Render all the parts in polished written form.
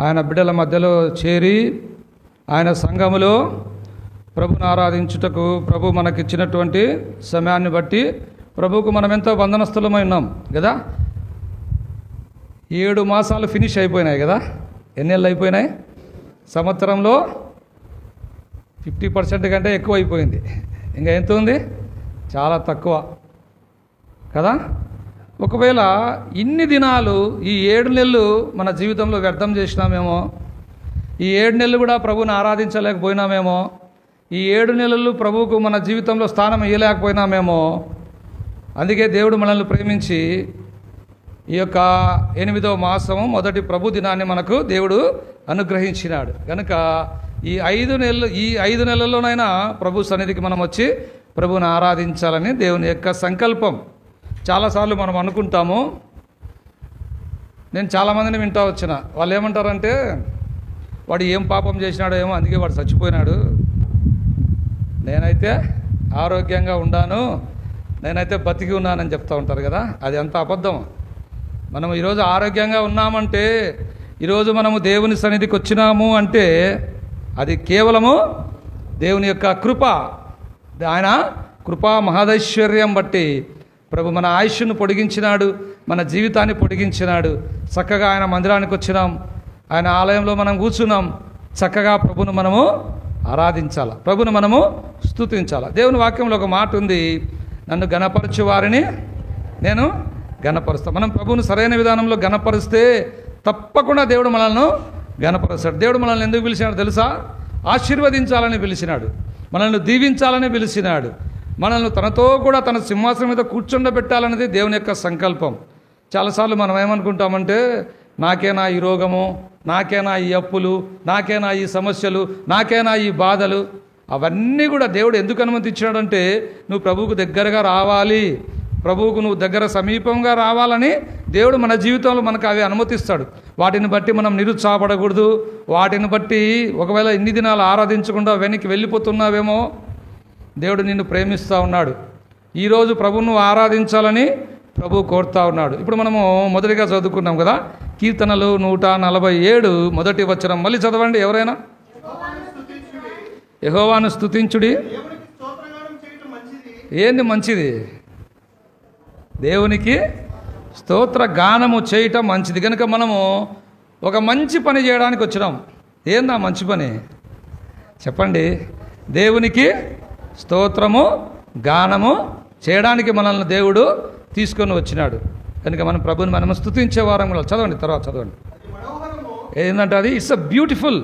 ఆయన బిడ్డల మధ్యలో చేరి ఆయన సంఘములో ప్రభుని ఆరాధించుటకు ప్రభు మనకిచ్చినటువంటి సమయాన్ని బట్టి ప్రభువుకు మనం ఎంతో వందనస్తులమై ఉన్నాం కదా. 7 మాసాలు ఫినిష్ అయిపోయినాయి కదా. ఎన్ని నెలలు అయిపోయినాయి? సంవత్సరంలో 50% కంటే ఎక్కువ అయిపోయింది. ఇంకా ఎంత ఉంది? చాలా తక్కువ కదా. ఒకవేళ ఇన్ని దినాలు ఈ 7 నెలలు మన జీవితంలో వ్యర్థం చేసినామేమో, ఈ 7 నెలలు కూడా ప్రభువుని ఆరాధించలేకపోయినామేమో, ఈ 7 నెలలు ప్రభువుకు మన జీవితంలో స్థానం ఇవ్వలేకపోయినామేమో. అందుకే దేవుడు మనల్ని ప్రేమించి ఈ యొక్క 8వ మాసము మొదటి ప్రభు దినాన్ని మనకు దేవుడు అనుగ్రహించినాడు. కనుక ఈ 5 నెలల్లోనైనా ప్రభు సన్నిధికి మనం వచ్చి ప్రభువుని ఆరాధించాలని దేవుని యొక్క సంకల్పం. చాలాసార్లు మనం అనుకుంటాము, నేను చాలామందిని వింటూ వచ్చిన, వాళ్ళు ఏమంటారంటే వాడు ఏం పాపం చేసినాడో ఏమో అందుకే వాడు చచ్చిపోయినాడు, నేనైతే ఆరోగ్యంగా ఉన్నాను, నేనైతే బతికి ఉన్నానని చెప్తూ ఉంటారు కదా. అది అంత అబద్ధం. మనం ఈరోజు ఆరోగ్యంగా ఉన్నామంటే, ఈరోజు మనము దేవుని సన్నిధికి వచ్చినాము అంటే అది కేవలము దేవుని యొక్క కృప, ఆయన కృపా మహదైశ్వర్యం బట్టి ప్రభు మన ఆయుష్ను పొడిగించినాడు, మన జీవితాన్ని పొడిగించినాడు. చక్కగా ఆయన మందిరానికి వచ్చినాం, ఆయన ఆలయంలో మనం కూర్చున్నాం. చక్కగా ప్రభును మనము ఆరాధించాలి, ప్రభును మనము స్తుతించాలి. దేవుని వాక్యంలో ఒక మాట ఉంది, నన్ను గణపరచు వారిని నేను గణపరుస్తాను. మనం ప్రభువును సరైన విధానంలో గణపరిస్తే తప్పకుండా దేవుడు మనల్ని గణపరుస్తాడు. దేవుడు మనల్ని ఎందుకు పిలిచినాడు తెలుసా? ఆశీర్వదించాలని పిలిచినాడు, మనల్ని దీవించాలని పిలిచినాడు, మనల్ని తనతో కూడా తన సింహాసనం మీద కూర్చుండబెట్టాలనేది దేవుని యొక్క సంకల్పం. చాలాసార్లు మనం ఏమనుకుంటామంటే, నాకేనా ఈ రోగము, నాకేనా ఈ అప్పులు, నాకేనా ఈ సమస్యలు, నాకేనా ఈ బాధలు. అవన్నీ కూడా దేవుడు ఎందుకు అనుమతించాడంటే నువ్వు ప్రభువుకు దగ్గరగా రావాలి, ప్రభువుకు నువ్వు దగ్గర సమీపంగా రావాలని దేవుడు మన జీవితంలో మనకు అవి అనుమతిస్తాడు. వాటిని బట్టి మనం నిరుత్సాహపడకూడదు. వాటిని బట్టి ఒకవేళ ఇన్ని దినాలు ఆరాధించకుండా వెనక్కి వెళ్ళిపోతున్నావేమో, దేవుడు నిన్ను ప్రేమిస్తూ ఉన్నాడు. ఈరోజు ప్రభువును ఆరాధించాలని ప్రభు కోరుతూ ఉన్నాడు. ఇప్పుడు మనము మొదటిగా చదువుకున్నాం కదా, కీర్తనలు 147 మొదటి వచనం. మళ్ళీ చదవండి ఎవరైనా. యెహోవాను స్తుతించుడి. ఏంది మంచిది? దేవునికి స్తోత్ర గానము చేయటం మంచిది. కనుక మనము ఒక మంచి పని చేయడానికి వచ్చినాం. ఏందా మంచి పని చెప్పండి? దేవునికి స్తోత్రము గానము చేయడానికి మనల్ని దేవుడు తీసుకొని వచ్చినాడు. కనుక మనం ప్రభుని మనం స్తుతించే వారం. చదవండి, తర్వాత చదవండి. ఏంటంటే అది ఇట్స్ అ బ్యూటిఫుల్.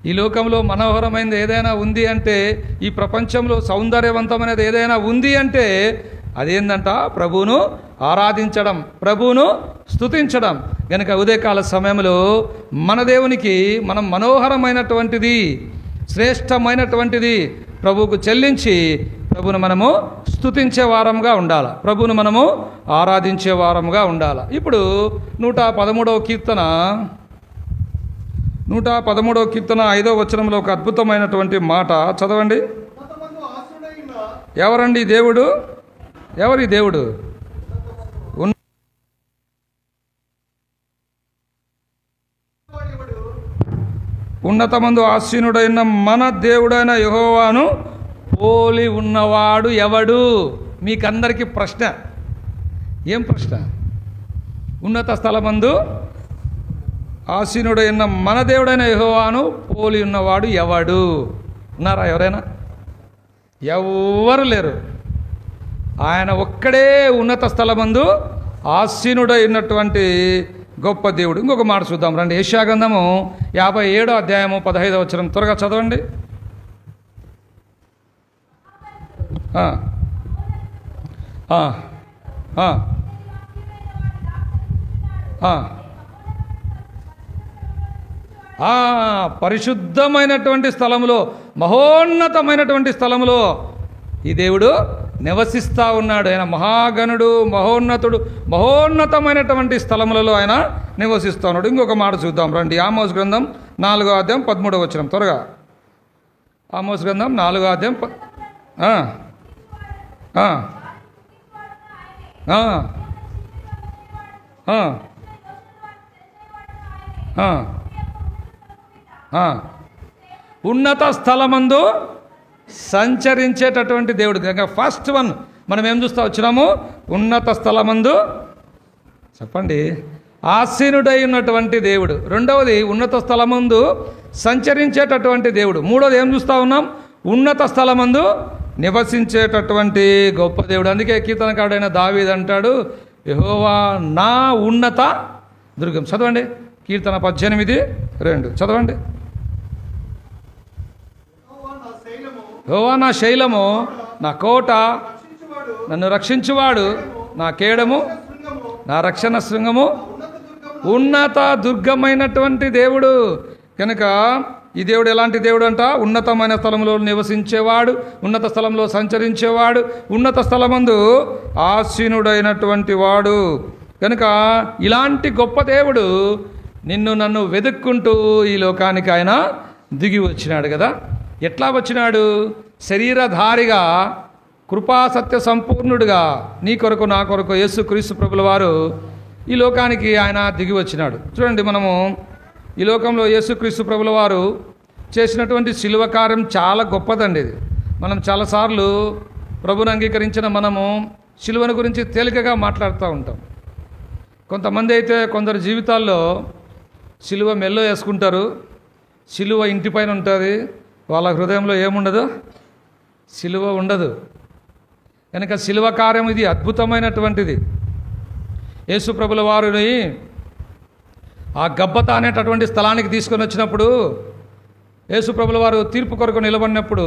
ఈ లోకంలో మనోహరమైనది ఏదైనా ఉంది అంటే, ఈ ప్రపంచంలో సౌందర్యవంతమైనది ఏదైనా ఉంది అంటే అదేందంట? ప్రభువును ఆరాధించడం, ప్రభువును స్తుతించడం. కనుక ఉదయకాల సమయంలో మన దేవునికి మనం మనోహరమైనటువంటిది, శ్రేష్టమైనటువంటిది ప్రభువుకు చెల్లించి ప్రభువును మనము స్తుతించే వారంగా ఉండాలి, ప్రభువును మనము ఆరాధించే వారంగా ఉండాలి. ఇప్పుడు 113వ కీర్తన 5వ వచనంలో ఒక అద్భుతమైనటువంటి మాట చదవండి. ఎవరండి దేవుడు? ఎవరి దేవుడు? ఉన్నతమందు ఆసీనుడైన మన దేవుడైన యెహోవాను పోలి ఉన్నవాడు ఎవడు? మీకందరికీ ప్రశ్న. ఏం ప్రశ్న? ఉన్నత స్థలమందు ఆసీనుడైన మన దేవుడైన యెహోవాను పోలి ఉన్నవాడు ఎవడు? ఉన్నారా ఎవరైనా? ఎవ్వరు లేరు. ఆయన ఒక్కడే ఉన్నత స్థలమందు ఆసీనుడైనటువంటి గొప్ప దేవుడు. ఇంకొక మాట చూద్దాం రండి. యెషయా గ్రంథము 57వ అధ్యాయము 15వ వచనం. త్వరగా చదవండి. పరిశుద్ధమైనటువంటి స్థలములో, మహోన్నతమైనటువంటి స్థలములో ఈ దేవుడు నివసిస్తూ ఉన్నాడు. ఆయన మహాగణుడు, మహోన్నతుడు, మహోన్నతమైనటువంటి స్థలములలో ఆయన నివసిస్తూ ఉన్నాడు. ఇంకొక మాట చూద్దాం రండి. ఆమోస్ గ్రంథం 4వ అధ్యాయం 13వ వచనం. త్వరగా ఆమోస్ గ్రంథం 4వ అధ్యాయం ఆ, ఆ. ఉన్నత స్థలమందు సంచరించేటటువంటి దేవుడు. కనుక ఫస్ట్ వన్ మనం ఏం చూస్తా వచ్చినాము? ఉన్నత స్థలమందు, చెప్పండి, ఆసీనుడై ఉన్నటువంటి దేవుడు. రెండవది ఉన్నత స్థలమందు సంచరించేటటువంటి దేవుడు. మూడవది ఏం చూస్తూ ఉన్నాం? ఉన్నత స్థలమందు నివసించేటటువంటి గొప్ప దేవుడు. అందుకే కీర్తనకారుడైన దావీదు అంటాడు, యెహోవా నా ఉన్నత దుర్గం. చదవండి, కీర్తన 18:2 చదవండి. యెహోవా నా శైలము, నా కోట, నన్ను రక్షించువాడు, నా కేడము, నా రక్షణ శృంగము, ఉన్నత దుర్గమైనటువంటి దేవుడు. కనుక ఈ దేవుడు ఎలాంటి దేవుడు అంట? ఉన్నతమైన స్థలంలో నివసించేవాడు, ఉన్నత స్థలంలో సంచరించేవాడు, ఉన్నత స్థలమందు ఆసీనుడైనటువంటి వాడు. కనుక ఇలాంటి గొప్ప దేవుడు నిన్ను నన్ను వెతుక్కుంటూ ఈ లోకానికి ఆయన దిగి వచ్చినాడు కదా. ఎట్లా వచ్చినాడు? శరీరధారిగా, కృపాసత్య సంపూర్ణుడిగా నీ కొరకు నా కొరకు యేసుక్రీస్తు ప్రభుల వారు ఈ లోకానికి ఆయన దిగి వచ్చినాడు. చూడండి, మనము ఈ లోకంలో యేసుక్రీస్తు ప్రభుల వారు చేసినటువంటి శిలువ కార్యం చాలా గొప్పదండి. ఇది మనం చాలాసార్లు ప్రభుని అంగీకరించిన మనము శిలువను గురించి తేలికగా మాట్లాడుతూ ఉంటాం. కొంతమంది అయితే కొందరు జీవితాల్లో శిలువ మెల్లో వేసుకుంటారు, శిలువ ఇంటిపైన ఉంటుంది, వాళ్ళ హృదయంలో ఏముండదు? శిలువ ఉండదు. కనుక శిలువ కార్యం ఇది అద్భుతమైనటువంటిది. యేసు ప్రభుల వారిని ఆ గబ్బత అనేటటువంటి స్థలానికి తీసుకొని వచ్చినప్పుడు, యేసు ప్రభుల వారు తీర్పు కొరకు నిలబడినప్పుడు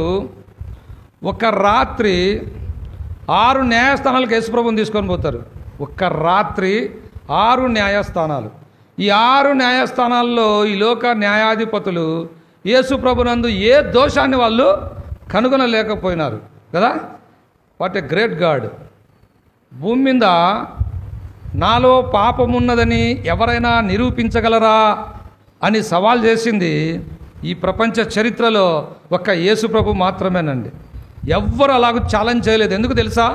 ఒక రాత్రి 6 న్యాయస్థానాలకు యేసు ప్రభుని తీసుకొని పోతారు. ఒక్క రాత్రి 6 న్యాయస్థానాలు. ఈ 6 న్యాయస్థానాల్లో ఈ లోక న్యాయాధిపతులు యేసు ప్రభునందు ఏ దోషాన్ని వాళ్ళు కనుగొనలేకపోయినారు కదా. What a great God. భూమి మీద నాలో పాపమున్నదని ఎవరైనా నిరూపించగలరా అని సవాల్ చేసింది ఈ ప్రపంచ చరిత్రలో ఒక్క యేసు ప్రభు మాత్రమేనండి. ఎవ్వరు అలాగూ ఛాలెంజ్ చేయలేదు. ఎందుకు తెలుసా?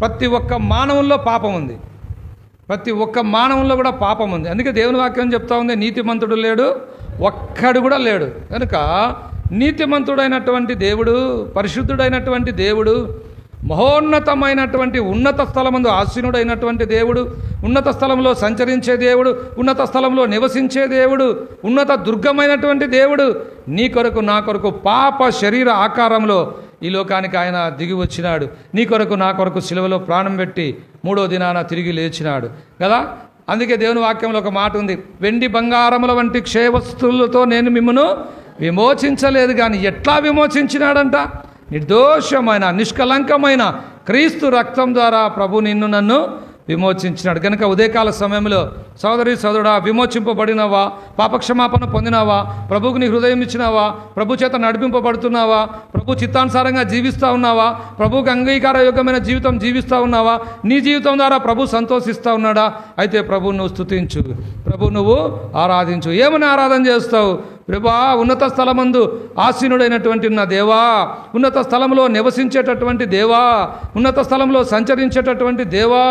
ప్రతి ఒక్క మానవుల్లో పాపం ఉంది, ప్రతి ఒక్క మానవుల్లో కూడా పాపం ఉంది. అందుకే దేవుని వాక్యం చెప్తా ఉంది, నీతిమంతుడు లేడు, ఒక్కడు కూడా లేడు. కనుక నీతిమంతుడైనటువంటి దేవుడు, పరిశుద్ధుడైనటువంటి దేవుడు, మహోన్నతమైనటువంటి ఉన్నత స్థలమందు ఆసీనుడైనటువంటి దేవుడు, ఉన్నత స్థలంలో సంచరించే దేవుడు, ఉన్నత స్థలంలో నివసించే దేవుడు, ఉన్నత దుర్గమైనటువంటి దేవుడు నీ కొరకు నా కొరకు పాప శరీర ఆకారంలో ఈ లోకానికి ఆయన దిగి వచ్చినాడు. నీ కొరకు నా కొరకు సిలువలో ప్రాణం పెట్టి 3వ దినాన తిరిగి లేచినాడు కదా. అందుకే దేవుని వాక్యంలో ఒక మాట ఉంది, వెండి బంగారముల వంటి క్షయ వస్తువులతో నేను మిమ్మను విమోచించలేదు, కానీ ఎట్లా విమోచించినాడంట? నిర్దోషమైన నిష్కలంకమైన క్రీస్తు రక్తం ద్వారా ప్రభు నిన్ను నన్ను విమోచించినాడు. కనుక ఉదయకాల సమయంలో సోదరి సోదరుడా, విమోచింపబడినవా? పాపక్షమాపణ పొందినావా? ప్రభువుకు నీ హృదయం ఇచ్చినావా? ప్రభు చేత నడిపింపబడుతున్నావా? ప్రభు చిత్తానుసారంగా జీవిస్తూ ఉన్నావా? ప్రభువుకు అంగీకారయోగ్యమైన జీవితం జీవిస్తూ ఉన్నావా? నీ జీవితం ద్వారా ప్రభు సంతోషిస్తూ ఉన్నాడా? అయితే ప్రభు నువ్వు స్తుతించు, ప్రభు నువ్వు ఆరాధించు. ఏమని ఆరాధన చేస్తావు? ప్రభా, ఉన్నత స్థలమందు ఆసీనుడైనటువంటి నా దేవా, ఉన్నత స్థలంలో నివసించేటటువంటి దేవా, ఉన్నత స్థలంలో సంచరించేటటువంటి దేవా,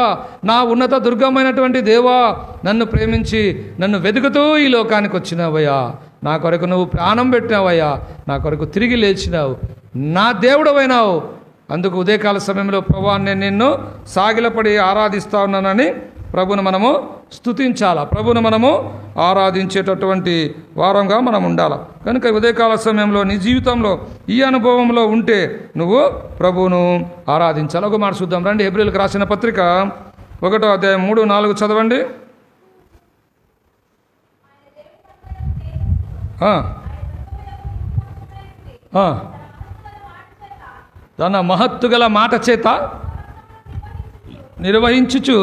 నా ఉన్నత దుర్గమైనటువంటి దేవా, నన్ను ప్రేమించి నన్ను వెతుకుతూ ఈ లోకానికి వచ్చినావయ్యా, నా కొరకు నువ్వు ప్రాణం పెట్టినావయ్యా, నా కొరకు తిరిగి లేచినావు, నా దేవుడవైనావు. అందుకు ఉదయకాల సమయంలో ప్రభా నేను నిన్ను సాగిలపడి ఆరాధిస్తా ఉన్నానని ప్రభును మనము స్తుతించాలా, ప్రభును మనము ఆరాధించేటటువంటి వారంగా మనం ఉండాలి. కనుక ఉదయకాల సమయంలో నీ జీవితంలో ఈ అనుభవంలో ఉంటే నువ్వు ప్రభువును ఆరాధించాలి. ఒక మాట చూద్దాం రండి. హెబ్రీయులకు రాసిన పత్రిక 1వ అధ్యాయం 3-4 చదవండి. తన మహత్తు గల మాట చేత నిర్వహించుచు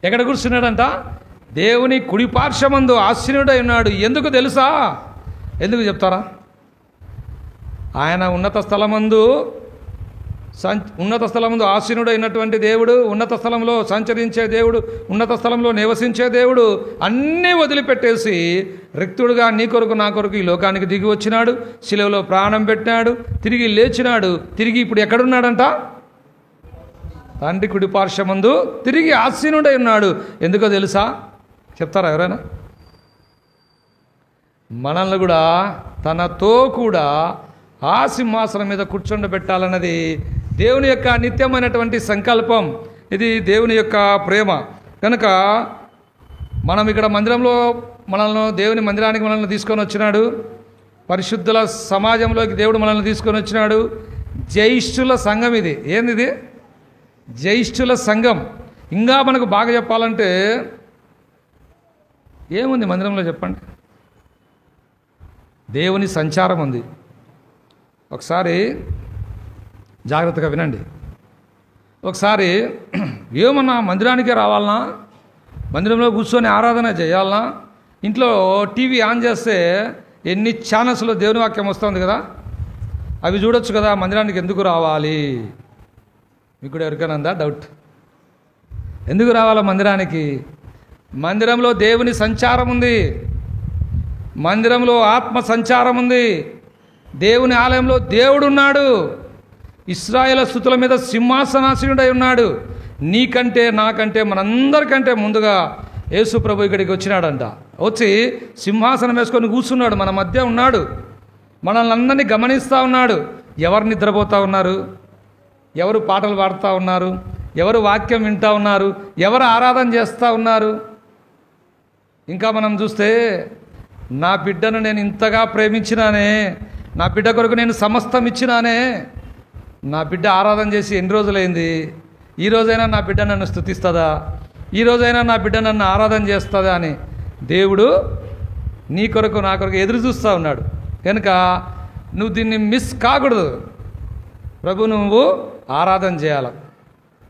ఎక్కడ కూర్చున్నాడంట? దేవుని కుడిపార్శ్వమందు ఆసీనుడై ఉన్నాడు. ఎందుకు తెలుసా? ఎందుకు చెప్తారా? ఆయన ఉన్నత స్థలమందు ఉన్నత స్థలముందు ఆసీనుడైనటువంటి దేవుడు, ఉన్నత స్థలంలో సంచరించే దేవుడు, ఉన్నత స్థలంలో నివసించే దేవుడు అన్నీ వదిలిపెట్టేసి రిక్తుడుగా నీ కొరకు నా కొరకు ఈ లోకానికి దిగి వచ్చినాడు, శిలువలో ప్రాణం పెట్టినాడు, తిరిగి లేచినాడు. తిరిగి ఇప్పుడు ఎక్కడున్నాడంట? తండ్రి కుడి పార్శ్వమందు తిరిగి ఆసీనుడై ఉన్నాడు. ఎందుకో తెలుసా? చెప్తారా ఎవరైనా? మనల్ని కూడా తనతో కూడా ఆ సింహాసనం మీద కూర్చోబెట్టాలన్నది దేవుని యొక్క నిత్యమైనటువంటి సంకల్పం. ఇది దేవుని యొక్క ప్రేమ. కనుక మనం ఇక్కడ మందిరంలో దేవుని మందిరానికి మనల్ని తీసుకొని వచ్చినాడు. పరిశుద్ధుల సమాజంలోకి దేవుడు మనల్ని తీసుకొని వచ్చినాడు. జ్యేష్ఠుల సంఘం ఇది. ఏంది ఇది? జ్యేష్ఠుల సంఘం. ఇంకా మనకు బాగా చెప్పాలంటే ఏముంది మందిరంలో చెప్పండి? దేవుని సంచారం ఉంది. ఒకసారి జాగ్రత్తగా వినండి. ఒకసారి ఏమన్నా మందిరానికే రావాలన్నా, మందిరంలో కూర్చొని ఆరాధన చేయాలన్నా, ఇంట్లో టీవీ ఆన్ చేస్తే ఎన్ని ఛానల్స్లో దేవుని వాక్యం వస్తుంది కదా, అవి చూడొచ్చు కదా. మందిరానికి ఎందుకు రావాలి? మీకు కూడా ఎవరికైనా ఉందా డౌట్? ఎందుకు రావాలా మందిరానికి? మందిరంలో దేవుని సంచారం ఉంది, మందిరంలో ఆత్మ సంచారం ఉంది, దేవుని ఆలయంలో దేవుడు ఉన్నాడు, ఇశ్రాయేలు స్తుతుల మీద సింహాసనాసీనుడై ఉన్నాడు. నీకంటే నాకంటే మనందరికంటే ముందుగా యేసు ప్రభు ఇక్కడికి వచ్చినాడంట. వచ్చి సింహాసనం వేసుకొని కూర్చున్నాడు, మన మధ్య ఉన్నాడు, మనల్ని అందరినీ గమనిస్తూ ఉన్నాడు. ఎవరు నిద్రపోతూ ఉన్నారు, ఎవరు పాటలు పాడుతూ ఉన్నారు, ఎవరు వాక్యం వింటూ ఉన్నారు, ఎవరు ఆరాధన చేస్తూ ఉన్నారు. ఇంకా మనం చూస్తే నా బిడ్డను నేను ఇంతగా ప్రేమించినానే, నా బిడ్డ కొరకు నేను సమస్తం ఇచ్చినానే, నా బిడ్డ ఆరాధన చేసి ఎన్ని రోజులైంది, ఈరోజైనా నా బిడ్డ నన్ను స్తుతిస్తుందా, ఈరోజైనా నా బిడ్డ నన్ను ఆరాధన చేస్తుందా అని దేవుడు నీ కొరకు నా కొరకు ఎదురు చూస్తూ ఉన్నాడు. కనుక నువ్వు దీన్ని మిస్ కాకూడదు. ప్రభు నువ్వు ఆరాధన చేయాలి.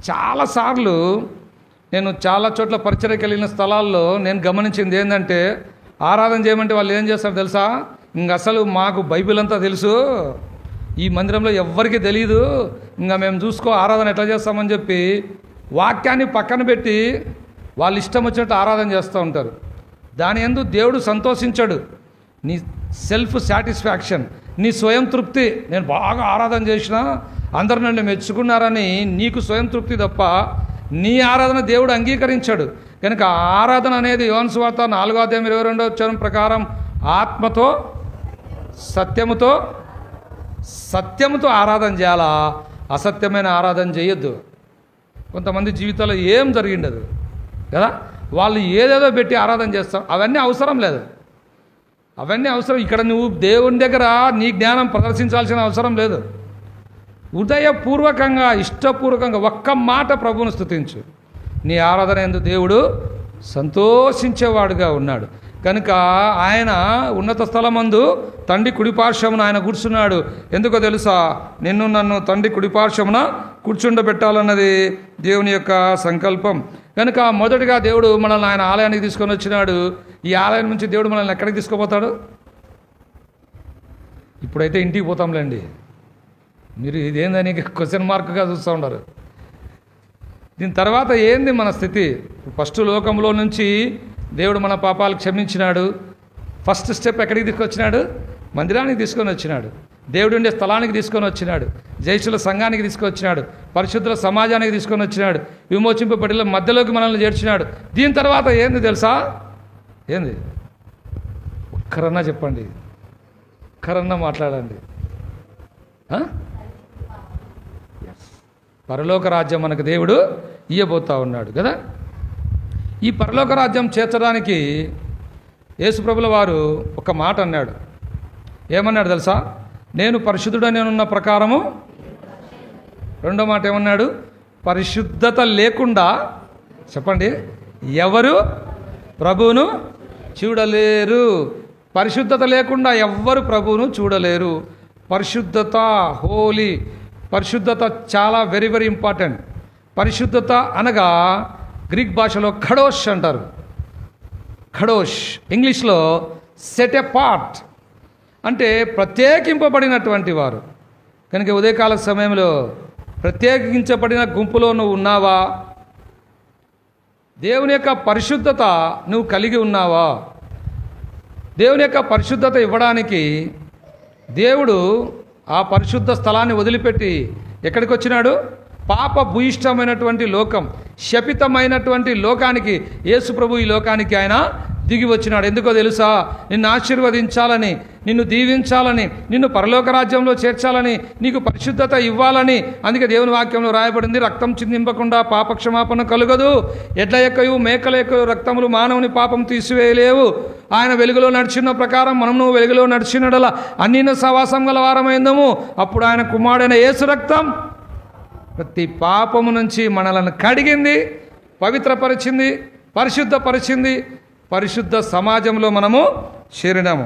చాలాసార్లు నేను చాలా చోట్ల పరిచర్యకి వెళ్ళిన స్థలాల్లో నేను గమనించింది ఏంటంటే, ఆరాధన చేయమంటే వాళ్ళు ఏం చేస్తారు తెలుసా? ఇంక అసలు మాకు బైబిల్ అంతా తెలుసు, ఈ మందిరంలో ఎవ్వరికీ తెలియదు, ఇంకా మేము చూసుకో ఆరాధన ఎట్లా చేస్తామని చెప్పి వాక్యాన్ని పక్కన పెట్టి వాళ్ళు ఇష్టం వచ్చినట్టు ఆరాధన చేస్తూ ఉంటారు. దాని యందు దేవుడు సంతోషించాడు. నీ సెల్ఫ్ సాటిస్ఫాక్షన్, నీ స్వయం తృప్తి, నేను బాగా ఆరాధన చేసినా అందరూ నన్ను మెచ్చుకున్నారని నీకు స్వయం తృప్తి తప్ప నీ ఆరాధన దేవుడు అంగీకరించాడు. కనుక ఆరాధన అనేది యోహాను సువార్త 4:22 ప్రకారం ఆత్మతో సత్యముతో ఆరాధన చేయాలా, అసత్యమైన ఆరాధన చేయొద్దు. కొంతమంది జీవితాల్లో ఏం జరిగిండదు కదా, వాళ్ళు ఏదేదో పెట్టి ఆరాధన చేస్తాం, అవన్నీ అవసరం లేదు. అవన్నీ అవసరం. ఇక్కడ నువ్వు దేవుని దగ్గర నీ జ్ఞానం ప్రదర్శించాల్సిన అవసరం లేదు. హృదయపూర్వకంగా ఇష్టపూర్వకంగా ఒక్క మాట ప్రభువును స్తుతించు. నీ ఆరాధన యందు దేవుడు సంతోషించేవాడుగా ఉన్నాడు. కనుక ఆయన ఉన్నత స్థలమందు తండ్రి కుడిపార్శ్వమున ఆయన కూర్చున్నాడు. ఎందుకో తెలుసా? నిన్ను నన్ను తండ్రి కుడిపార్శ్వమున కూర్చుండబెట్టాలన్నది దేవుని యొక్క సంకల్పం. కనుక మొదటిగా దేవుడు మనల్ని ఆయన ఆలయానికి తీసుకొని వచ్చినాడు. ఈ ఆలయం నుంచి దేవుడు మనల్ని ఎక్కడికి తీసుకుపోతాడు? ఇప్పుడైతే ఇంటికి పోతాంలేండి. మీరు ఇదేందని క్వశ్చన్ మార్క్గా చూస్తూ ఉంటారు. దీని తర్వాత ఏంది మన స్థితి? ఫస్ట్ లోకంలో నుంచి దేవుడు మన పాపాలు క్షమించినాడు. ఫస్ట్ స్టెప్ ఎక్కడికి తీసుకొచ్చినాడు? మందిరానికి తీసుకొని వచ్చినాడు. దేవుడు ఉండే స్థలానికి తీసుకొని వచ్చినాడు. జైషుల సంఘానికి తీసుకొచ్చినాడు. పరిశుద్ధుల సమాజానికి తీసుకొని వచ్చినాడు. విమోచింపబడిల మధ్యలోకి మనల్ని చేర్చినాడు. దీని తర్వాత ఏంది తెలుసా? ఏంది? ఒక్కరన్నా చెప్పండి, ఒక్కరన్నా మాట్లాడండి. పరలోక రాజ్యం మనకు దేవుడు ఇయ్యబోతా ఉన్నాడు కదా. ఈ పరలోక రాజ్యం చేర్చడానికి యేసుప్రభుల వారు ఒక మాట అన్నాడు. ఏమన్నాడు తెలుసా? నేను పరిశుద్ధుడని ఉన్న ప్రకారము. రెండో మాట ఏమన్నాడు? పరిశుద్ధత లేకుండా, చెప్పండి, ఎవరు ప్రభువును చూడలేరు. పరిశుద్ధత లేకుండా ఎవ్వరు ప్రభువును చూడలేరు. పరిశుద్ధత, హోలీ, పరిశుద్ధత చాలా వెరీ వెరీ ఇంపార్టెంట్. పరిశుద్ధత అనగా గ్రీక్ భాషలో ఖడోష్ అంటారు. ఖడోష్, ఇంగ్లీష్లో సెట్ ఎ పార్ట్, అంటే ప్రత్యేకింపబడినటువంటి వారు. కనుక ఉదయకాల సమయంలో ప్రత్యేకించబడిన గుంపులో నువ్వు ఉన్నావా? దేవుని యొక్క పరిశుద్ధత నువ్వు కలిగి ఉన్నావా? దేవుని యొక్క పరిశుద్ధత ఇవ్వడానికి దేవుడు ఆ పరిశుద్ధ స్థలాన్ని వదిలిపెట్టి ఎక్కడికి వచ్చినాడు? పాప భూయిష్టమైనటువంటి లోకం, శపితమైనటువంటి లోకానికి యేసు ప్రభు ఈ లోకానికి ఆయన దిగి వచ్చినాడు. ఎందుకో తెలుసా? నిన్ను ఆశీర్వదించాలని, నిన్ను దీవించాలని, నిన్ను పరలోక రాజ్యంలో చేర్చాలని, నీకు పరిశుద్ధత ఇవ్వాలని. అందుకే దేవుని వాక్యంలో రాయబడింది, రక్తం చిందింపకుండా పాపక్షమాపణ కలుగదు, ఎడ్ల యొక్కయు మేకల యొక్కయు రక్తములు మానవుని పాపం తీసివేయలేవు. ఆయన వెలుగులో నడిచిన ప్రకారం మనము వెలుగులో నడిచినడలా అన్నిన సవాసం గల వారమైందము. అప్పుడు ఆయన కుమారుడైన యేసు రక్తం ప్రతి పాపము నుంచి మనలను కడిగింది, పవిత్రపరిచింది, పరిశుద్ధపరిచింది. పరిశుద్ధ సమాజంలో మనము చేరినాము.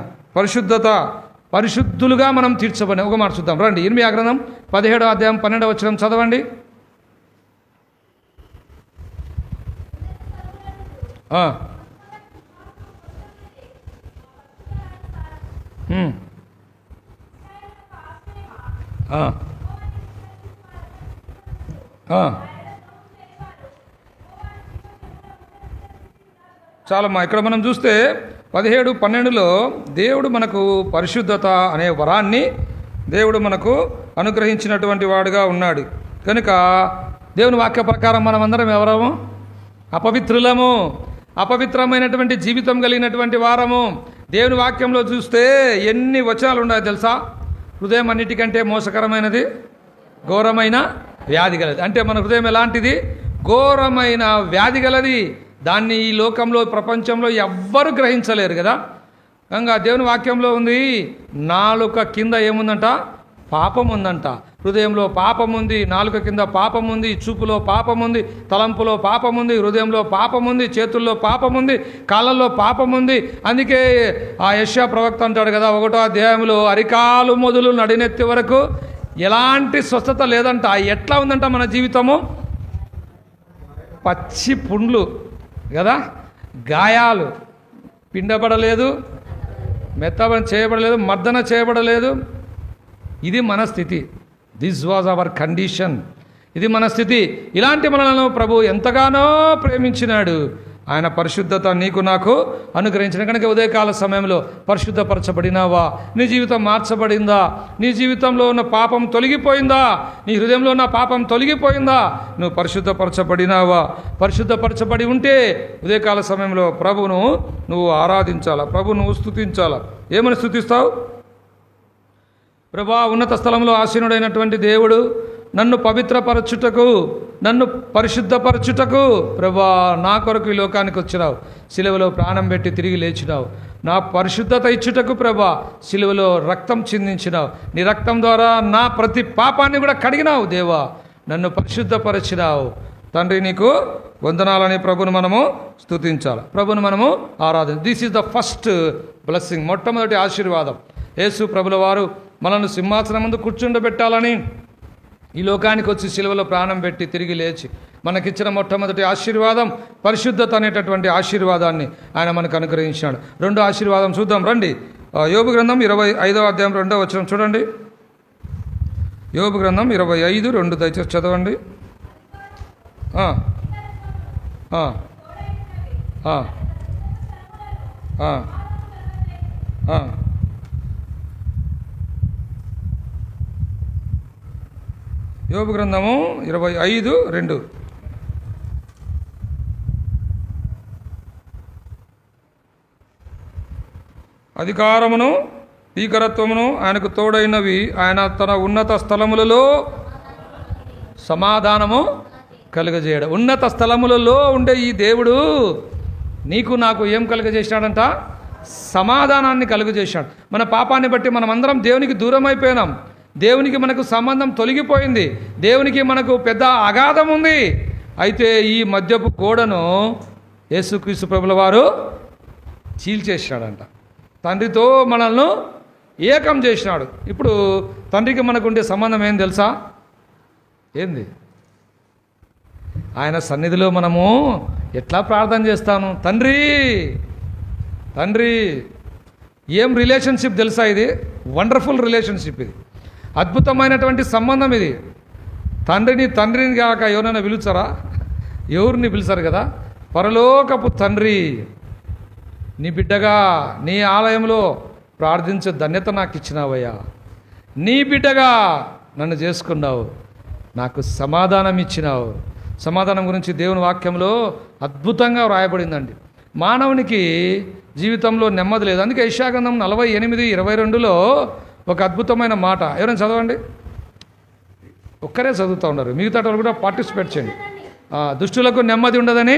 పరిశుద్ధులుగా మనం తీర్చబడిన ఒక మాట చూద్దాం రండి. ఇర్మియా గ్రంథం 17వ అధ్యాయం 12వ వచనం చదవండి. చాలమ్మా. ఇక్కడ మనం చూస్తే 17:12లో దేవుడు మనకు పరిశుద్ధత అనే వరాన్ని దేవుడు మనకు అనుగ్రహించినటువంటి వాడుగా ఉన్నాడు. కనుక దేవుని వాక్య ప్రకారం మనమందరం ఎవరము? అపవిత్రులము, అపవిత్రమైనటువంటి జీవితం కలిగినటువంటి వారము. దేవుని వాక్యంలో చూస్తే ఎన్ని వచనాలు ఉన్నాయో తెలుసా? హృదయం అన్నిటికంటే మోసకరమైనది, ఘోరమైన వ్యాధి గలది. అంటే మన హృదయం ఎలాంటిది? ఘోరమైన వ్యాధి గలది. దాన్ని ఈ లోకంలో, ప్రపంచంలో ఎవ్వరూ గ్రహించలేరు కదా. కనుక దేవుని వాక్యంలో ఉంది, నాలుక కింద ఏముందంట? పాపం ఉందంట. హృదయంలో పాపం ఉంది, నాలుక కింద పాపం ఉంది, చూపులో పాపం ఉంది, తలంపులో పాపం ఉంది, హృదయంలో పాపం ఉంది, చేతుల్లో పాపం ఉంది, కాళ్ళల్లో పాపం ఉంది. అందుకే ఆ యెషయా ప్రవక్త అంటాడు కదా 1వ అధ్యాయంలో, అరికాలు మొదలు నడినెత్తి వరకు ఎలాంటి స్వస్థత లేదంట. ఎట్లా ఉందంట మన జీవితము? పచ్చి పుండ్లు కదా, గాయాలు, పిండబడలేదు, మెత్తబడి చేయబడలేదు, మర్దన చేయబడలేదు. ఇది మన స్థితి. This was our condition. ఇది మన స్థితి. ఇలాంటి మనలను ప్రభు ఎంతగానో ప్రేమించినాడు. ఆయన పరిశుద్ధత నీకు నాకు అనుగ్రహించిన కనుక ఉదయకాల సమయంలో పరిశుద్ధపరచబడినావా? నీ జీవితం మార్చబడిందా? నీ జీవితంలో ఉన్న పాపం తొలగిపోయిందా? నీ హృదయంలో ఉన్న పాపం తొలగిపోయిందా? నువ్వు పరిశుద్ధపరచబడినావా? పరిశుద్ధపరచబడి ఉంటే ఉదయకాల సమయంలో ప్రభువును నువ్వు ఆరాధించాలా, ప్రభువు నువ్వు స్తుతించాలా. ఏమని స్తుతిస్తావు? ప్రభా, ఉన్నత స్థలంలో ఆసీనుడైనటువంటి దేవుడు, నన్ను పవిత్రపరచుటకు, నన్ను పరిశుద్ధపరచుటకు ప్రభా నా కొరకు ఈ లోకానికి వచ్చినావు, సిలువలో ప్రాణం పెట్టి తిరిగి లేచినావు. నా పరిశుద్ధత ఇచ్చుటకు ప్రభా సిలువలో రక్తం చిందించినావు. నీ రక్తం ద్వారా నా ప్రతి పాపాన్ని కూడా కడిగినావు. దేవా, నన్ను పరిశుద్ధపరిచినావు. తండ్రి, నీకు వందనాలని ప్రభును మనము స్తుతించాలి, ప్రభును మనము ఆరాధించాలి. This is the first blessing, మొట్టమొదటి ఆశీర్వాదం. యేసు ప్రభుల వారు మనల్ని సింహాసనం ముందు కూర్చుండబెట్టాలని ఈ లోకానికి వచ్చి సిలువలో ప్రాణం పెట్టి తిరిగి లేచి మనకిచ్చిన మొట్టమొదటి ఆశీర్వాదం పరిశుద్ధత అనేటటువంటి ఆశీర్వాదాన్ని ఆయన మనకు అనుగ్రహించాడు. రెండో ఆశీర్వాదం చూద్దాం రండి. యోబు గ్రంథం 25వ అధ్యాయం 2వ వచనం చూడండి. యోబు గ్రంథం 25:2 దయచేసి చదవండి. యోబు గ్రంథము 25:2. అధికారమును భీకరత్వమును ఆయనకు తోడైనవి, ఆయన తన ఉన్నత స్థలములలో సమాధానము కలుగజేయడం. ఉన్నత స్థలములలో ఉండే ఈ దేవుడు నీకు నాకు ఏం కలుగజేసినాడంట? సమాధానాన్ని కలుగజేశాడు. మన పాపాన్ని బట్టి మనమందరం దేవునికి దూరం అయిపోయినాం. దేవునికి మనకు సంబంధం తొలగిపోయింది. దేవునికి మనకు పెద్ద అగాధం ఉంది. అయితే ఈ మధ్యపు గోడను యేసుక్రీస్తు ప్రభుల వారు చీల్చేసినాడంట. తండ్రితో మనల్ని ఏకం చేసినాడు. ఇప్పుడు తండ్రికి మనకు ఉండే సంబంధం ఏం తెలుసా? ఏంది? ఆయన సన్నిధిలో మనము ఎట్లా ప్రార్థన చేస్తాను? తండ్రి తండ్రి. ఏం రిలేషన్షిప్ తెలుసా? ఇది వండర్ఫుల్ రిలేషన్షిప్. ఇది అద్భుతమైనటువంటి సంబంధం. ఇది తండ్రిని కాక ఎవరైనా పిలుచారా? ఎవరిని పిలిచారు కదా. పరలోకపు తండ్రి, నీ బిడ్డగా నీ ఆలయంలో ప్రార్థించే ధన్యత నాకు ఇచ్చినావయ్యా. నీ బిడ్డగా నన్ను చేసుకున్నావు, నాకు సమాధానం ఇచ్చినావు. సమాధానం గురించి దేవుని వాక్యంలో అద్భుతంగా వ్రాయబడిందండి. మానవునికి జీవితంలో నెమ్మది లేదు. అందుకే యెషయా గ్రంథం 48:22లో ఒక అద్భుతమైన మాట, ఎవరైనా చదవండి. ఒక్కరే చదువుతూ ఉన్నారు, మిగతా వాళ్ళు కూడా పార్టిసిపేట్ చేయండి. దుష్టులకు నెమ్మది ఉండదని.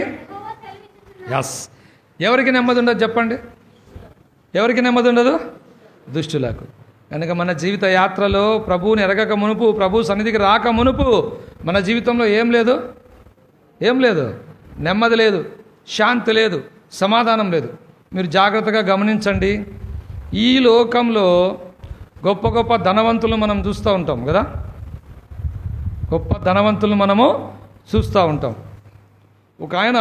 ఎస్, ఎవరికి నెమ్మది ఉండదు చెప్పండి? ఎవరికి నెమ్మది ఉండదు? దుష్టులకు. కనుక మన జీవిత యాత్రలో ప్రభువుని ఎరగక మునుపు, ప్రభు సన్నిధికి రాక మునుపు మన జీవితంలో ఏం లేదు? నెమ్మది లేదు, శాంతి లేదు, సమాధానం లేదు. మీరు జాగ్రత్తగా గమనించండి. ఈ లోకంలో గొప్ప గొప్ప ధనవంతులు మనం చూస్తూ ఉంటాం కదా. గొప్ప ధనవంతులు మనము చూస్తూ ఉంటాం. ఒక ఆయన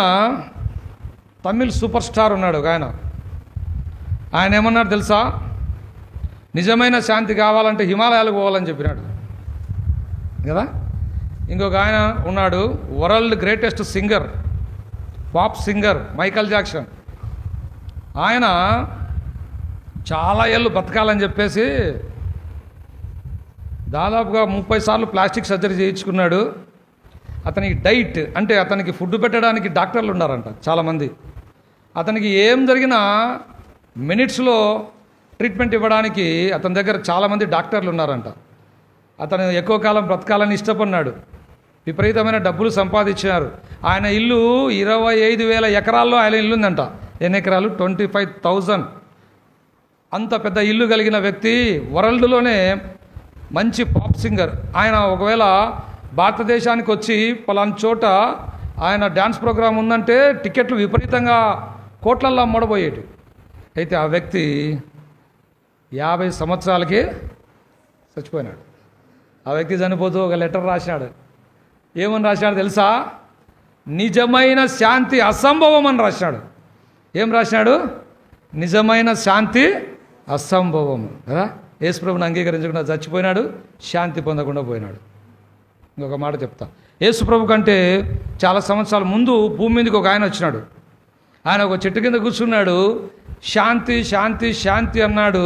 తమిళ్ సూపర్ స్టార్ ఉన్నాడు. ఒక ఆయన ఏమన్నాడు తెలుసా? నిజమైన శాంతి కావాలంటే హిమాలయాలకు పోవాలని చెప్పినాడు కదా. ఇంకొక ఆయన ఉన్నాడు, world greatest singer, pop singer Michael Jackson. ఆయన చాలా ఏళ్ళు బతకాలని చెప్పేసి దాదాపుగా 30 సార్లు ప్లాస్టిక్ సర్జరీ చేయించుకున్నాడు. అతనికి డైట్ అంటే అతనికి ఫుడ్ పెట్టడానికి డాక్టర్లు ఉన్నారంట చాలామంది. అతనికి ఏం జరిగినా మినిట్స్లో ట్రీట్మెంట్ ఇవ్వడానికి అతని దగ్గర చాలామంది డాక్టర్లు ఉన్నారంట. అతను ఎక్కువ కాలం బ్రతకాలని ఇష్టపడినాడు. విపరీతమైన డబ్బులు సంపాదించినారు. ఆయన ఇల్లు 25,000 ఎకరాల్లో ఆయన ఇల్లు ఉందంట. ఎన్ని ఎకరాలు? 25,000. అంత పెద్ద ఇల్లు కలిగిన వ్యక్తి, వరల్డ్లోనే మంచి పాప్ సింగర్. ఆయన ఒకవేళ భారతదేశానికి వచ్చి పలానా చోట ఆయన డ్యాన్స్ ప్రోగ్రాం ఉందంటే టికెట్లు విపరీతంగా కోట్లల్లో అమ్మడబోయేటి. అయితే ఆ వ్యక్తి 50 సంవత్సరాలకి చచ్చిపోయినాడు. ఆ వ్యక్తి చనిపోతూ ఒక లెటర్ రాసినాడు. ఏమని రాసినాడు తెలుసా? నిజమైన శాంతి అసంభవం అని రాసినాడు. ఏం రాసినాడు? నిజమైన శాంతి అసంభవం కదా. యేసుప్రభుని అంగీకరించకుండా చచ్చిపోయినాడు, శాంతి పొందకుండా పోయినాడు. ఇంకొక మాట చెప్తా. యేసుప్రభు కంటే చాలా సంవత్సరాల ముందు భూమి మీదకి ఒక ఆయన వచ్చినాడు. ఆయన ఒక చెట్టు కింద కూర్చున్నాడు. శాంతి శాంతి శాంతి అన్నాడు.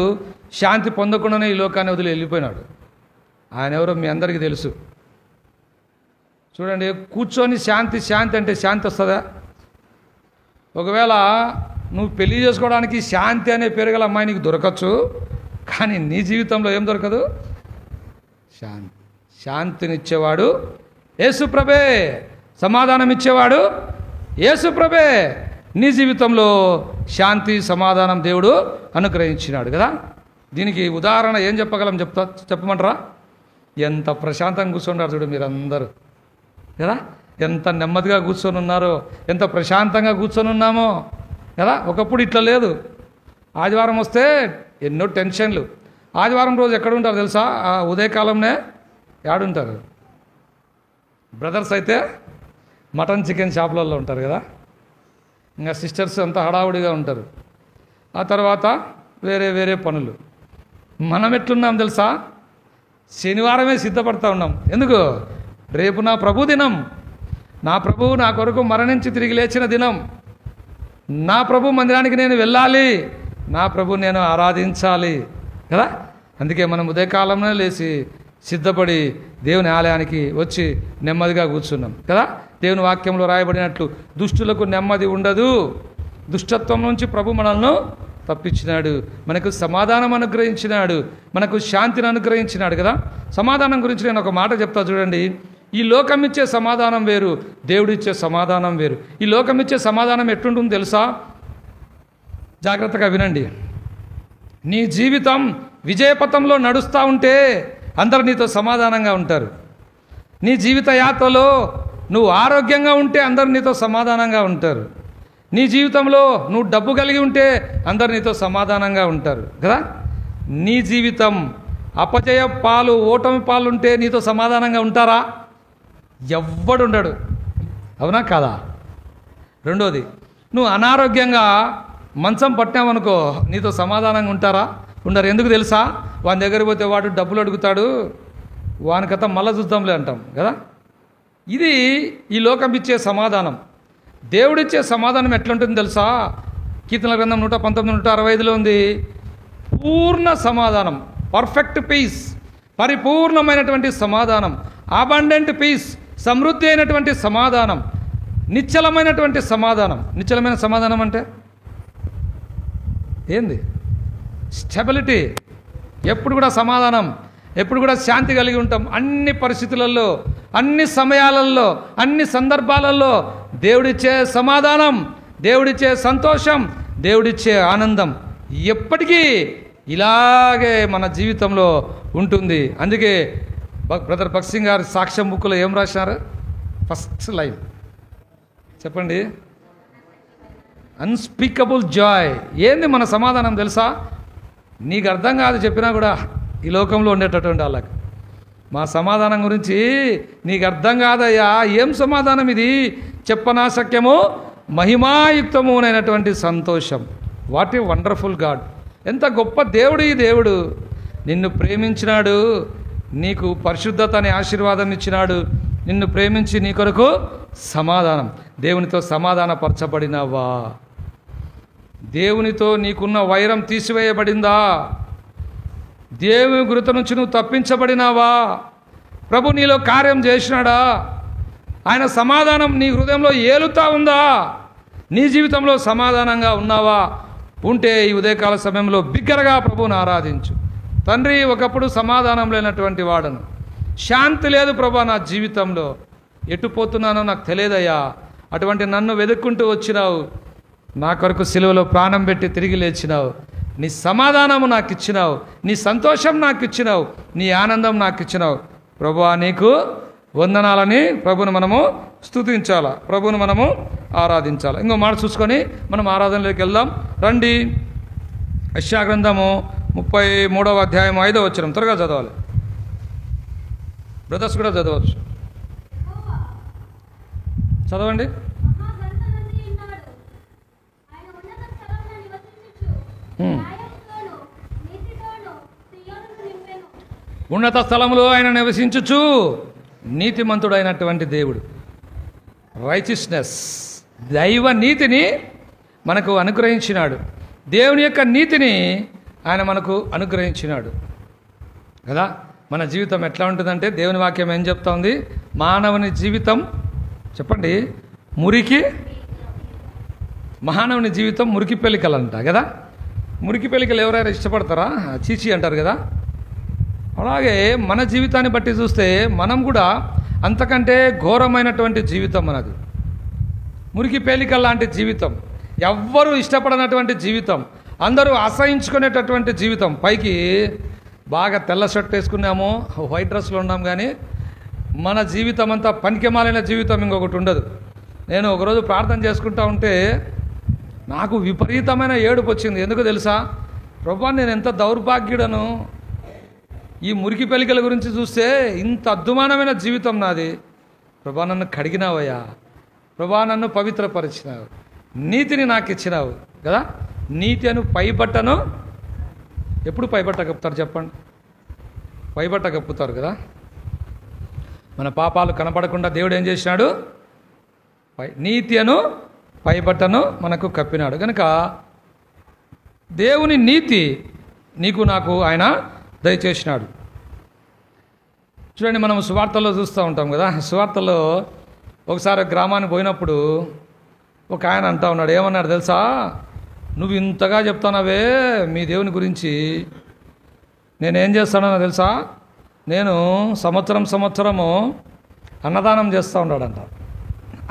శాంతి పొందకుండానే ఈ లోకాన్ని వదిలి వెళ్ళిపోయినాడు. ఆయన ఎవరో మీ అందరికీ తెలుసు. చూడండి, కూర్చొని శాంతి శాంతి అంటే శాంతి వస్తుందా? ఒకవేళ నువ్వు పెళ్లి చేసుకోవడానికి శాంతి అనే పేరు గల అమ్మాయి నీకు దొరకచ్చు, కానీ నీ జీవితంలో ఏం దొరకదు? శాంతినిచ్చేవాడు యేసుప్రభే, సమాధానం ఇచ్చేవాడు యేసుప్రభే. నీ జీవితంలో శాంతి సమాధానం దేవుడు అనుగ్రహించినాడు కదా. దీనికి ఉదాహరణ ఏం చెప్పగలం చెప్పమంటారా? ఎంత ప్రశాంతంగా కూర్చున్నారు చూడు మీరందరూ కదా. ఎంత నెమ్మదిగా కూర్చొని ఉన్నారో, ఎంత ప్రశాంతంగా కూర్చొని ఉన్నామో కదా. ఒకప్పుడు ఇట్లా లేదు. ఆదివారం వస్తే ఎన్నో టెన్షన్లు. ఆదివారం రోజు ఎక్కడ ఉంటారు తెలుసా? ఉదయకాలంనే ఏడుంటారు. బ్రదర్స్ అయితే మటన్ చికెన్ షాపులలో ఉంటారు కదా. ఇంకా సిస్టర్స్ అంతా హడావుడిగా ఉంటారు. ఆ తర్వాత వేరే వేరే పనులు. మనం ఎట్లున్నాం తెలుసా? శనివారమే సిద్ధపడుతూ ఉన్నాం. ఎందుకు? రేపు నా ప్రభు దినం. నా ప్రభువు నా కొరకు మరణించి తిరిగి లేచిన దినం. నా ప్రభు మందిరానికి నేను వెళ్ళాలి, నా ప్రభు నేను ఆరాధించాలి కదా. అందుకే మనం ఉదయకాలంలో లేచి సిద్ధపడి దేవుని ఆలయానికి వచ్చి నెమ్మదిగా కూర్చున్నాం కదా. దేవుని వాక్యంలో రాయబడినట్లు దుష్టులకు నెమ్మది ఉండదు. దుష్టత్వం నుంచి ప్రభు మనల్ని తప్పించినాడు, మనకు సమాధానం అనుగ్రహించినాడు, మనకు శాంతిని అనుగ్రహించినాడు కదా. సమాధానం గురించి నేను ఒక మాట చెప్తా చూడండి. ఈ లోకం ఇచ్చే సమాధానం వేరు, దేవుడిచ్చే సమాధానం వేరు. ఈ లోకం ఇచ్చే సమాధానం ఎట్లుంటుందో తెలుసా? జాగ్రత్తగా వినండి. నీ జీవితం విజయపథంలో నడుస్తూ ఉంటే అందరు నీతో సమాధానంగా ఉంటారు. నీ జీవిత యాత్రలో నువ్వు ఆరోగ్యంగా ఉంటే అందరు నీతో సమాధానంగా ఉంటారు. నీ జీవితంలో నువ్వు డబ్బు కలిగి ఉంటే అందరు నీతో సమాధానంగా ఉంటారు కదా. నీ జీవితం అపజయ పాలు, ఓటమి పాలు ఉంటే నీతో సమాధానంగా ఉంటారా? ఎవ్వడుండడు. అవునా కాదా? రెండోది, నువ్వు అనారోగ్యంగా మంచం పట్టామనుకో నీతో సమాధానంగా ఉంటారా? ఉండరు. ఎందుకు తెలుసా? వాని దగ్గర పోతే వాడు డబ్బులు అడుగుతాడు, వాని కథ మళ్ళా చూద్దాంలే అంటాం కదా. ఇది ఈ లోకం ఇచ్చే సమాధానం. దేవుడిచ్చే సమాధానం ఎట్లుంటుందో తెలుసా? కీర్తనల గ్రంథం 119, 165లో ఉంది. పూర్ణ సమాధానం, పర్ఫెక్ట్ పీస్, పరిపూర్ణమైనటువంటి సమాధానం, అబండెంట్ పీస్, సమృద్ధి అయినటువంటి సమాధానం, నిశ్చలమైనటువంటి సమాధానం. నిశ్చలమైన సమాధానం అంటే ఏంది? స్టెబిలిటీ. ఎప్పుడు కూడా సమాధానం, ఎప్పుడు కూడా శాంతి కలిగి ఉంటాం. అన్ని పరిస్థితులలో, అన్ని సమయాలలో, అన్ని సందర్భాలలో దేవుడిచ్చే సమాధానం, దేవుడిచ్చే సంతోషం, దేవుడిచ్చే ఆనందం ఎప్పటికీ ఇలాగే మన జీవితంలో ఉంటుంది. అందుకే బ్రదర్ భగత్ సింగ్ గారు సాక్ష్యం బుక్లో ఏం రాశారు? ఫస్ట్ లైన్ చెప్పండి. Unspeakable Joy. ఏంది మన సమాధానం తెలుసా? నీకు అర్థం కాదు చెప్పినా కూడా ఈ లోకంలో ఉండేటటువంటి వాళ్ళకి మా సమాధానం గురించి నీకు అర్థం కాదయ్యా. ఏం సమాధానం ఇది? చెప్పనాశక్యము మహిమాయుక్తము అయినటువంటి సంతోషం. What a wonderful God. ఎంత గొప్ప దేవుడు ఈ దేవుడు. నిన్ను ప్రేమించినాడు, నీకు పరిశుద్ధత అనే ఆశీర్వాదం ఇచ్చినాడు, నిన్ను ప్రేమించి నీ కొరకు సమాధానం. దేవునితో సమాధానపరచబడినావా? దేవునితో నీకున్న వైరం తీసివేయబడిందా? దేవుని గురుత నుంచి నువ్వు తప్పించబడినావా? ప్రభు నీలో కార్యం చేసినాడా? ఆయన సమాధానం నీ హృదయంలో ఏలుతా ఉందా? నీ జీవితంలో సమాధానంగా ఉన్నావా? ఉంటే ఈ ఉదయకాల సమయంలో బిగ్గరగా ప్రభువుని ఆరాధించు. తండ్రి, ఒకప్పుడు సమాధానం లేనటువంటి వాడను, శాంతి లేదు ప్రభా నా జీవితంలో, ఎటు పోతున్నానో నాకు తెలియదయ్యా. అటువంటి నన్ను వెతుక్కుంటూ వచ్చినావు, నా కొరకు సిలువలో ప్రాణం పెట్టి తిరిగి లేచినావు. నీ సమాధానము నాకు ఇచ్చినావు, నీ సంతోషం నాకు ఇచ్చినావు, నీ ఆనందం నాకు ఇచ్చినావు. ప్రభువా నీకు వందనాలని ప్రభుని మనము స్తుతించాలా, ప్రభుని మనము ఆరాధించాలి. ఇంకో మాట చూసుకొని మనం ఆరాధనలోకి వెళ్దాం రండి. యెషయా గ్రంథము 33వ అధ్యాయం 5వ వచనం త్వరగా చదవాలి. బ్రదర్స్ కూడా చదవచ్చు, చదవండి. ఉన్నత స్థలములో ఆయన నివసించుచు నీతిమంతుడైనటువంటి దేవుడు. రైచియస్నెస్, దైవ నీతిని మనకు అనుగ్రహించినాడు. దేవుని యొక్క నీతిని ఆయన మనకు అనుగ్రహించినాడు కదా. మన జీవితం ఎట్లా ఉంటుందంటే దేవుని వాక్యం ఏం చెప్తా ఉంది? మానవుని జీవితం చెప్పండి మురికి, మానవుని జీవితం మురికి పెలికలంట కదా. మురికి పెలికలు ఎవరైనా ఇష్టపడతారా? చీచి అంటారు కదా. అలాగే మన జీవితాన్ని బట్టి చూస్తే మనం కూడా అంతకంటే ఘోరమైనటువంటి జీవితం మనది. మురికి పేలికల లాంటి జీవితం, ఎవ్వరూ ఇష్టపడనటువంటి జీవితం, అందరూ అసహించుకునేటటువంటి జీవితం. పైకి బాగా తెల్ల షర్ట్ వేసుకున్నాము, వైట్ డ్రెస్లో ఉన్నాం, కానీ మన జీవితం అంతా పనికిమాలిన జీవితం ఇంకొకటి ఉండదు. నేను ఒకరోజు ప్రార్థన చేసుకుంటా ఉంటే నాకు విపరీతమైన ఏడుపు వచ్చింది. ఎందుకు తెలుసా? ప్రభువా నేను ఎంత దౌర్భాగ్యుడను. ఈ మురికి పెలికల గురించి చూస్తే ఇంత అద్దుమానమైన జీవితం నాది. ప్రభా నన్ను కడిగినావయ్యా, ప్రభా నన్ను పవిత్రపరిచినావు, నీతిని నాకు ఇచ్చినావు కదా. నీతి అను పైబట్టను ఎప్పుడు పైబట్ట కప్పుతారు చెప్పండి? పైబట్ట కప్పుతారు కదా. మన పాపాలు కనపడకుండా దేవుడు ఏం చేసినాడు? నీతి అను పైబట్టను మనకు కప్పినాడు. కనుక దేవుని నీతి నీకు నాకు ఆయన దయచేసినాడు. చూడండి, మనం సువార్తల్లో చూస్తూ ఉంటాం కదా. సువార్తల్లో ఒకసారి గ్రామానికి పోయినప్పుడు ఒక ఆయన అంటా ఉన్నాడు. ఏమన్నాడు తెలుసా? నువ్వు ఇంతగా చెప్తానవే మీ దేవుని గురించి, నేనేం చేస్తానో తెలుసా? నేను సంవత్సరము అన్నదానం చేస్తూ ఉన్నాడంట.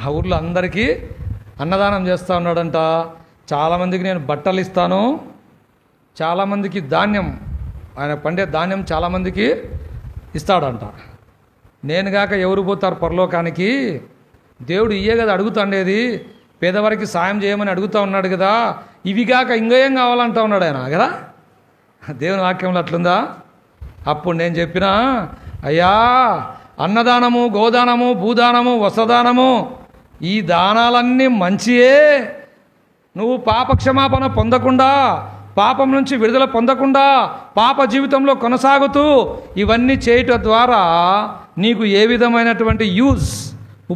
ఆ ఊర్లో అందరికీ అన్నదానం చేస్తూ ఉన్నాడంట. చాలామందికి నేను బట్టలు ఇస్తాను, చాలామందికి ధాన్యం, ఆయన పండే ధాన్యం చాలామందికి ఇస్తాడంట. నేను గాక ఎవరు పోతారు పరలోకానికి? దేవుడు ఇయ్యే కదా అడుగుతాండేది, పేదవారికి సాయం చేయమని అడుగుతూ ఉన్నాడు కదా. ఇవి కాక ఇంకేం కావాలంటా ఉన్నాడు ఆయన కదా. దేవుని వాక్యంలో అట్లుందా? అప్పుడు నేను చెప్పినా, అయ్యా అన్నదానము, గోదానము, భూదానము, వస్త్రదానము, ఈ దానాలన్నీ మంచియే. నువ్వు పాపక్షమాపణ పొందకుండా పాపం నుంచి విడుదల పొందకుండా పాప జీవితంలో కొనసాగుతూ ఇవన్నీ చేయటం ద్వారా నీకు ఏ విధమైనటువంటి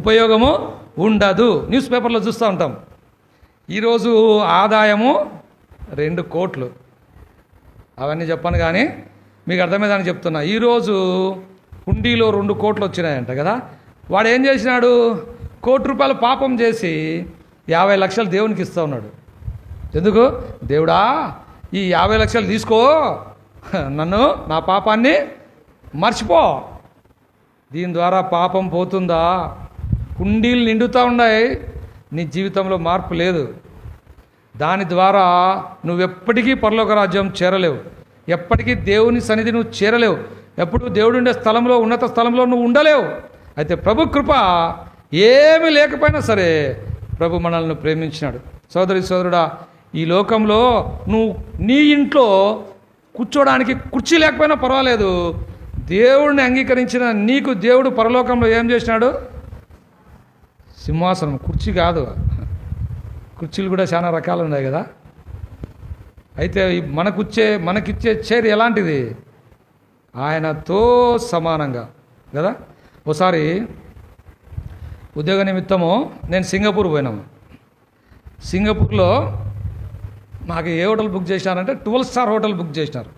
ఉపయోగము ఉండదు. న్యూస్ పేపర్లో చూస్తూ ఉంటాం, ఈరోజు ఆదాయము 2 కోట్లు. అవన్నీ చెప్పాను కానీ మీకు అర్థమైందని చెప్తున్నా. ఈరోజు హుండీలో 2 కోట్లు వచ్చినాయంట కదా. వాడు ఏం చేసినాడు? ₹1,00,000 పాపం చేసి 50 లక్షలు దేవునికి ఇస్తూ ఉన్నాడు. ఎందుకు? దేవుడా, ఈ 50 లక్షలు తీసుకో, నన్ను నా పాపాన్ని మర్చిపో. దీని ద్వారా పాపం పోతుందా? హుండీలు నిండుతూ ఉన్నాయి, నీ జీవితంలో మార్పు లేదు. దాని ద్వారా నువ్వెప్పటికీ పరలోక రాజ్యం చేరలేవు, ఎప్పటికీ దేవుని సన్నిధి నువ్వు చేరలేవు, ఎప్పుడు దేవుడు ఉండే స్థలంలో, ఉన్నత స్థలంలో నువ్వు ఉండలేవు. అయితే ప్రభు కృప ఏమీ లేకపోయినా సరే ప్రభు మనల్ని ప్రేమించినాడు. సోదరి సోదరుడా, ఈ లోకంలో నువ్వు నీ ఇంట్లో కూర్చోడానికి కుర్చీ లేకపోయినా పర్వాలేదు, దేవుడిని అంగీకరించిన నీకు దేవుడు పరలోకంలో ఏం చేసినాడు? సింహాసనం. కుర్చీ కాదు, కుర్చీలు కూడా చాలా రకాలు ఉన్నాయి కదా. అయితే మనకిచ్చే చైర్ ఎలాంటిది? ఆయనతో సమానంగా కదా. ఒకసారి ఉద్యోగ నిమిత్తము నేను సింగపూర్ పోయినాము. సింగపూర్లో మాకు ఏ హోటల్ బుక్ చేసినారంటే 12 స్టార్ హోటల్ బుక్ చేసినారు.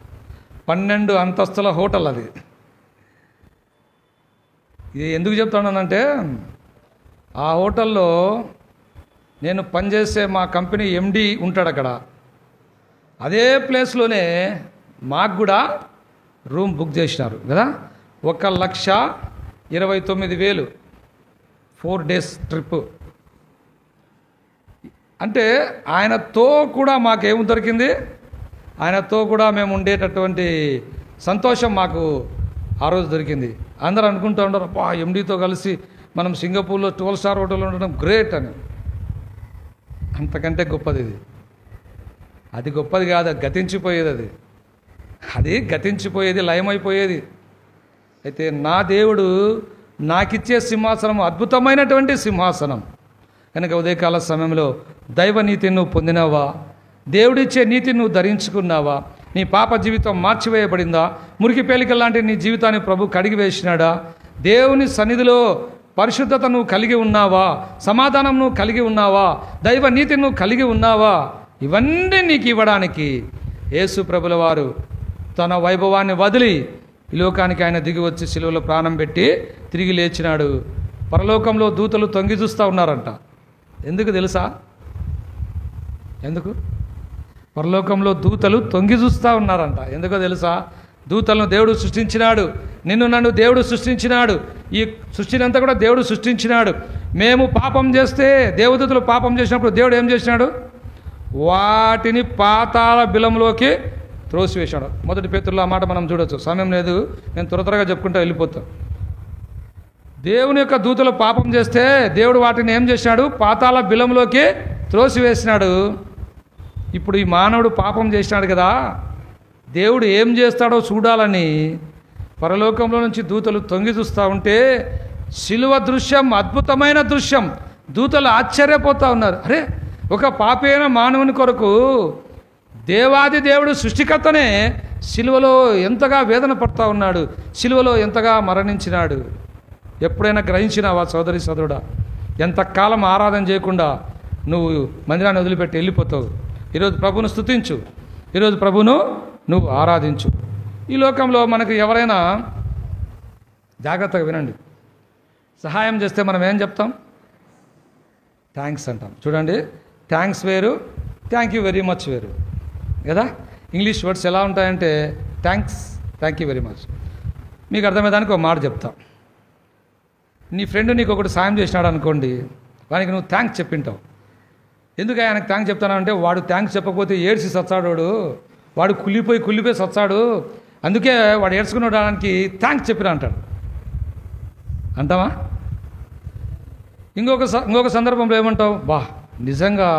12 అంతస్తుల హోటల్ అది. ఇది ఎందుకు చెప్తున్నానంటే, ఆ హోటల్లో నేను పనిచేసే మా కంపెనీ ఎండి ఉంటాడు అక్కడ. అదే ప్లేస్లోనే మాకు కూడా రూమ్ బుక్ చేసినారు కదా. 1,29,000 4 days ట్రిప్. అంటే ఆయనతో కూడా మాకేమి దొరికింది? ఆయనతో కూడా మేము ఉండేటటువంటి సంతోషం మాకు ఆ రోజు దొరికింది. అందరూ అనుకుంటూ ఉంటారు, ఎండితో కలిసి మనం సింగపూర్లో 12 స్టార్ హోటల్లో ఉండడం గ్రేట్ అని. అంతకంటే గొప్పది ఇది. అది గొప్పది కాదు, గతించిపోయేది. అది గతించిపోయేది, లయమైపోయేది. అయితే నా దేవుడు నాకిచ్చే సింహాసనం అద్భుతమైనటువంటి సింహాసనం కనుక ఉదయకాల సమయంలో దైవ నీతిని నువ్వు పొందినావా? దేవుడిచ్చే నీతిని నువ్వు ధరించుకున్నావా? నీ పాప జీవితం మార్చివేయబడిందా? మురికి పేలిక లాంటి నీ జీవితాన్ని ప్రభు కడిగి వేసినాడా? దేవుని సన్నిధిలో పరిశుద్ధత నువ్వు కలిగి ఉన్నావా? సమాధానం నువ్వు కలిగి ఉన్నావా? దైవ నీతిని నువ్వు కలిగి ఉన్నావా? ఇవన్నీ నీకు ఇవ్వడానికి యేసు ప్రభుల వారు తన వైభవాన్ని వదిలి ఈ లోకానికి ఆయన దిగి వచ్చి సిలువలో ప్రాణం పెట్టి తిరిగి లేచినాడు. పరలోకంలో దూతలు తొంగి చూస్తూ ఉన్నారంట. ఎందుకు తెలుసా? ఎందుకు? పరలోకంలో దూతలు తొంగి చూస్తూ ఉన్నారంట. ఎందుకో తెలుసా? దూతలను దేవుడు సృష్టించినాడు, నిన్ను నన్ను దేవుడు సృష్టించినాడు, ఈ సృష్టినంతా కూడా దేవుడు సృష్టించినాడు. మేము పాపం చేస్తే, దేవదూతలు పాపం చేసినప్పుడు దేవుడు ఏం చేసినాడు? వాటిని పాతాళ బిలంలోకి త్రోసివేశాడు. 1 పేతురులో ఆ మాట మనం చూడొచ్చు. సమయం లేదు, నేను త్వరగా చెప్పుకుంటూ వెళ్ళిపోతాను. దేవుని యొక్క దూతలు పాపం చేస్తే దేవుడు వాటిని ఏం చేసినాడు? పాతాళ బిలంలోకి త్రోసివేసినాడు. ఇప్పుడు ఈ మానవుడు పాపం చేసినాడు కదా, దేవుడు ఏం చేస్తాడో చూడాలని పరలోకంలో నుంచి దూతలు తొంగి చూస్తూ ఉంటే శిలువ దృశ్యం, అద్భుతమైన దృశ్యం. దూతలు ఆశ్చర్యపోతూ ఉన్నారు. అరే, ఒక పాపైన మానవుని కొరకు దేవాది దేవుడు సృష్టికర్తనే శిలువలో ఎంతగా వేదన పడుతూ ఉన్నాడు, శిలువలో ఎంతగా మరణించినాడు. ఎప్పుడైనా గ్రహించినావా సోదరి సోదరుడా? ఎంతకాలం ఆరాధన చేయకుండా నువ్వు మందిరాన్ని వదిలిపెట్టి వెళ్ళిపోతావు. ఈరోజు ప్రభును స్తుతించు, ఈరోజు ప్రభును నువ్వు ఆరాధించు. ఈ లోకంలో మనకు ఎవరైనా, జాగ్రత్తగా వినండి, సహాయం చేస్తే మనం ఏం చెప్తాం? థ్యాంక్స్ అంటాం. చూడండి, థ్యాంక్స్ వేరు, థ్యాంక్ యూ వెరీ మచ్ వేరు కదా. ఇంగ్లీష్ వర్డ్స్ ఎలా ఉంటాయంటే thanks, thank you very much. మీకు అర్థమయ్యేదానికి ఒక మాట చెప్తా. నీ ఫ్రెండ్ నీకు ఒకటి సాయం చేసినాడు అనుకోండి, వానికి నువ్వు థ్యాంక్స్ చెప్పింటావు. ఎందుకు ఆయనకు థ్యాంక్స్ చెప్తానంటే, వాడు థ్యాంక్స్ చెప్పకపోతే ఏడ్చి సచ్చాడు, వాడు కుళ్ళిపోయి సచ్చాడు, అందుకే వాడు ఏడ్చుకునేడానికి థ్యాంక్స్ చెప్పినా అంటాడు. అంటావా? ఇంకొక సందర్భంలో ఏమంటావు? నిజంగా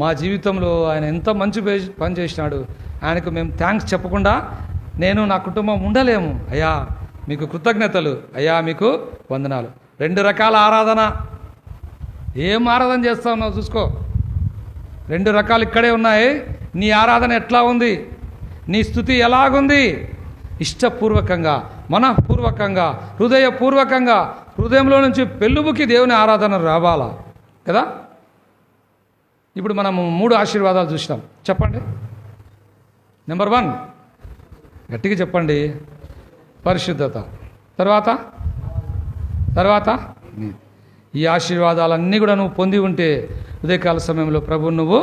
మా జీవితంలో ఆయన ఎంత మంచి పని చేసినాడు, ఆయనకు మేము థ్యాంక్స్ చెప్పకుండా నేను నా కుటుంబం ఉండలేము. అయ్యా మీకు కృతజ్ఞతలు, అయ్యా మీకు వందనాలు. 2 రకాల ఆరాధన. ఏం ఆరాధన చేస్తా ఉన్నావు చూసుకో. 2 రకాలు ఇక్కడే ఉన్నాయి. నీ ఆరాధన ఎట్లా ఉంది, నీ స్థుతి ఎలాగుంది? ఇష్టపూర్వకంగా, మనఃపూర్వకంగా, హృదయపూర్వకంగా, హృదయంలో నుంచి పెళ్ళుబుకి దేవుని ఆరాధన రావాలా కదా. ఇప్పుడు మనము 3 ఆశీర్వాదాలు చూసినాం. చెప్పండి. నెంబర్ 1 గట్టిగా చెప్పండి, పరిశుద్ధత. తర్వాత ఈ ఆశీర్వాదాలన్నీ కూడా నువ్వు పొంది ఉంటే ఉదయకాల సమయంలో ప్రభువు నువ్వు